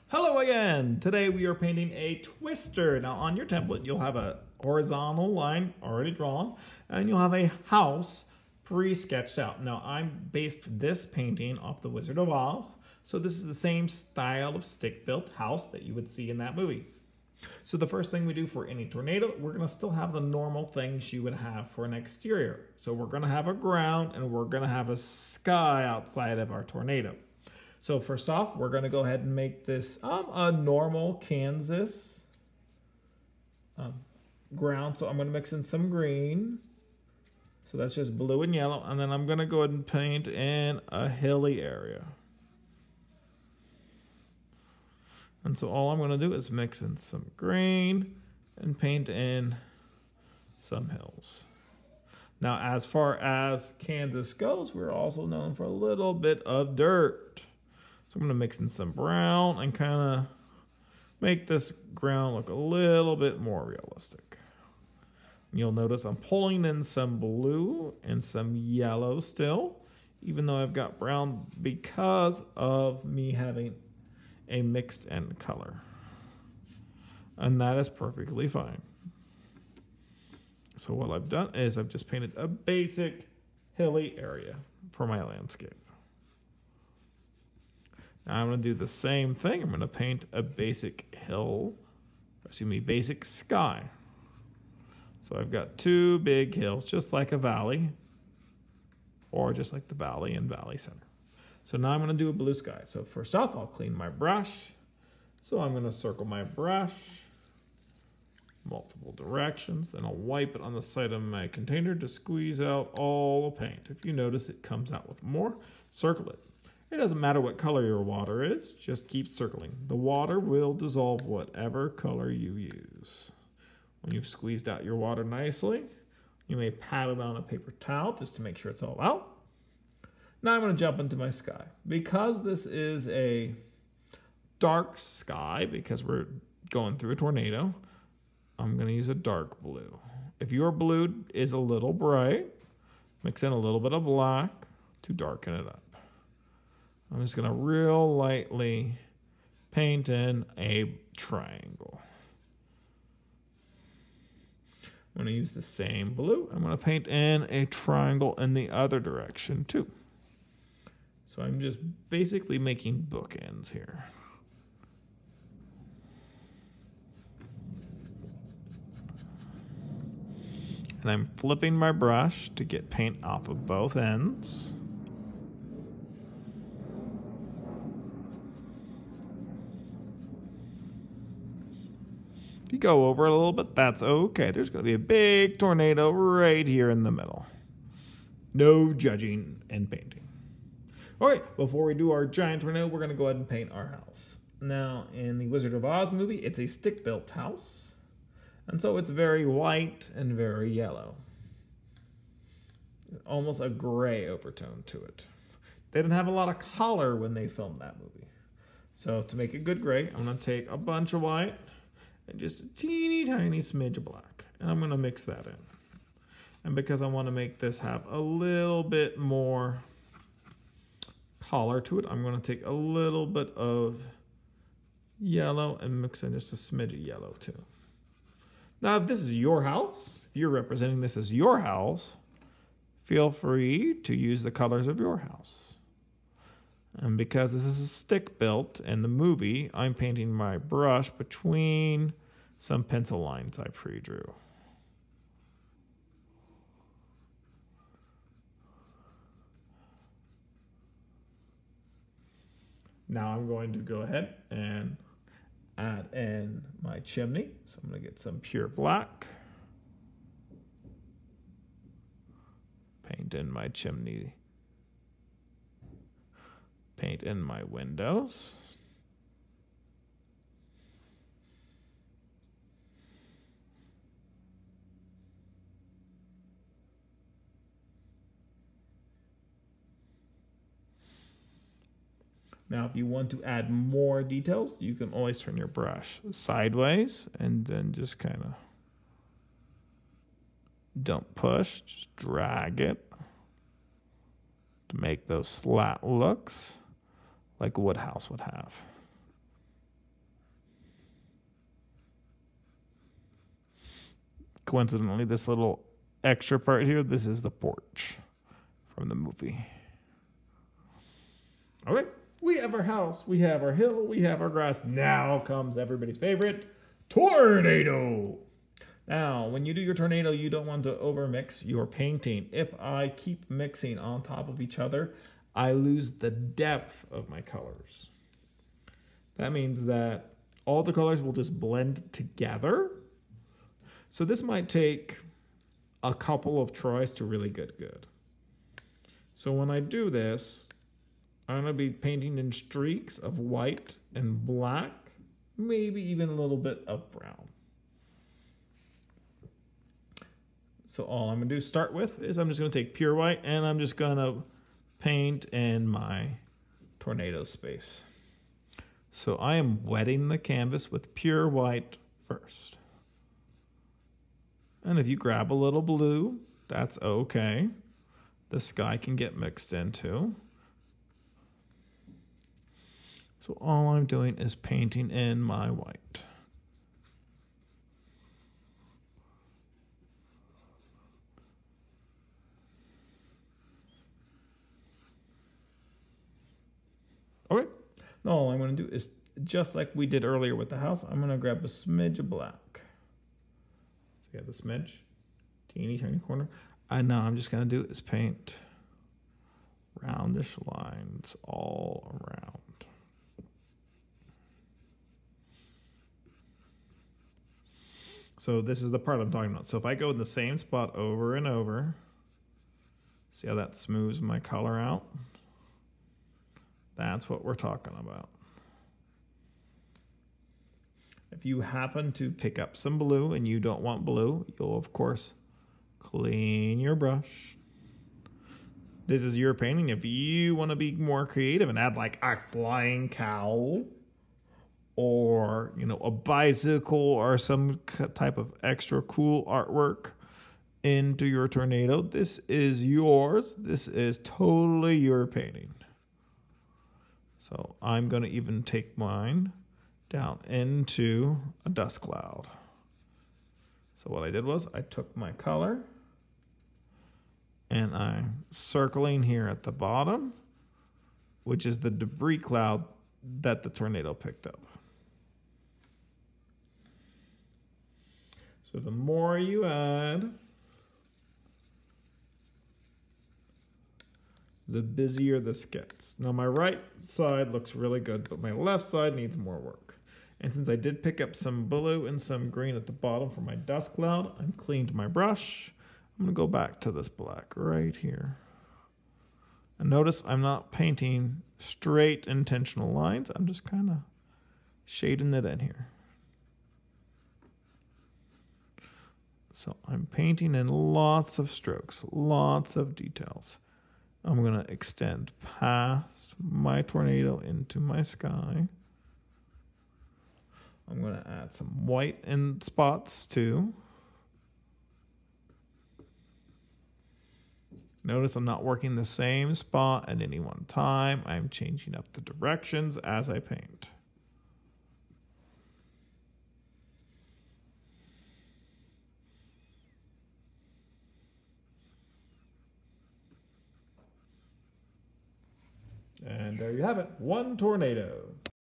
Hello again! Today we are painting a twister. Now on your template you'll have a horizontal line already drawn and you'll have a house pre-sketched out. Now I based this painting off The Wizard of Oz, so this is the same style of stick-built house that you would see in that movie. So the first thing we do for any tornado, we're going to still have the normal things you would have for an exterior. So we're going to have a ground and we're going to have a sky outside of our tornado. So first off, we're going to go ahead and make this a normal Kansas ground. So I'm going to mix in some green. So that's just blue and yellow. And then I'm going to go ahead and paint in a hilly area. And so all I'm going to do is mix in some green and paint in some hills. Now, as far as Kansas goes, we're also known for a little bit of dirt. So I'm going to mix in some brown and kind of make this ground look a little bit more realistic. You'll notice I'm pulling in some blue and some yellow still, even though I've got brown because of me having a mixed end color. And that is perfectly fine. So what I've done is I've just painted a basic hilly area for my landscape. Now I'm going to do the same thing. I'm going to paint a basic basic sky. So I've got two big hills, just like a valley, or just like the valley and valley center. So now I'm going to do a blue sky. So first off, I'll clean my brush. So I'm going to circle my brush multiple directions. Then I'll wipe it on the side of my container to squeeze out all the paint. If you notice it comes out with more, circle it. It doesn't matter what color your water is, just keep circling. The water will dissolve whatever color you use. When you've squeezed out your water nicely, you may pat it on a paper towel just to make sure it's all out. Now I'm going to jump into my sky. Because this is a dark sky, because we're going through a tornado, I'm going to use a dark blue. If your blue is a little bright, mix in a little bit of black to darken it up. I'm just going to real lightly paint in a triangle. I'm going to use the same blue. I'm going to paint in a triangle in the other direction too. So I'm just basically making bookends here. And I'm flipping my brush to get paint off of both ends. If you go over a little bit, that's okay. There's going to be a big tornado right here in the middle. No judging and painting. All right, before we do our giant tornado, we're going to go ahead and paint our house. Now, in the Wizard of Oz movie, it's a stick-built house. And so it's very white and very yellow. Almost a gray overtone to it. They didn't have a lot of color when they filmed that movie. So to make it good gray, I'm going to take a bunch of white and just a teeny tiny smidge of black. And I'm going to mix that in. And because I want to make this have a little bit more color to it, I'm going to take a little bit of yellow and mix in just a smidge of yellow too. Now, if this is your house, if you're representing this as your house, feel free to use the colors of your house. And because this is a stick built in the movie, I'm painting my brush between some pencil lines I pre-drew. Now I'm going to go ahead and add in my chimney. So I'm going to get some pure black. Paint in my chimney. Paint in my windows. Now, if you want to add more details, you can always turn your brush sideways and then just kind of don't push, just drag it to make those slat looks like a wood house would have. coincidentally, this little extra part here, this is the porch from the movie. Okay, we have our house, we have our hill, we have our grass. Now comes everybody's favorite, tornado. Now, when you do your tornado, you don't want to overmix your painting. If I keep mixing on top of each other, I lose the depth of my colors. That means that all the colors will just blend together. So this might take a couple of tries to really get good. So when I do this, I'm going to be painting in streaks of white and black, maybe even a little bit of brown. So all I'm going to do to start with is I'm just going to take pure white and I'm just going to paint in my tornado space. So I am wetting the canvas with pure white first. And if you grab a little blue, that's okay. The sky can get mixed in too. So all I'm doing is painting in my white. Okay, now all I'm going to do is, just like we did earlier with the house, I'm going to grab a smidge of black. So you have the smidge, teeny tiny corner. And now I'm just going to do is paint roundish lines all around. So this is the part I'm talking about. So if I go in the same spot over and over, see how that smooths my color out? That's what we're talking about. If you happen to pick up some blue and you don't want blue, you'll of course clean your brush. This is your painting. If you want to be more creative and add like a flying cow or, you know, a bicycle or some type of extra cool artwork into your tornado, this is yours. This is totally your painting. So I'm going to even take mine down into a dust cloud. So what I did was I took my color and I'm circling here at the bottom, which is the debris cloud that the tornado picked up. So the more you add, the busier this gets. Now my right side looks really good, but my left side needs more work. And since I did pick up some blue and some green at the bottom for my dust cloud, I've cleaned my brush. I'm gonna go back to this black right here. And notice I'm not painting straight intentional lines. I'm just kind of shading it in here. So I'm painting in lots of strokes, lots of details. I'm going to extend past my tornado into my sky. I'm going to add some white in spots too. Notice I'm not working the same spot at any one time. I'm changing up the directions as I paint. And there you have it, one tornado.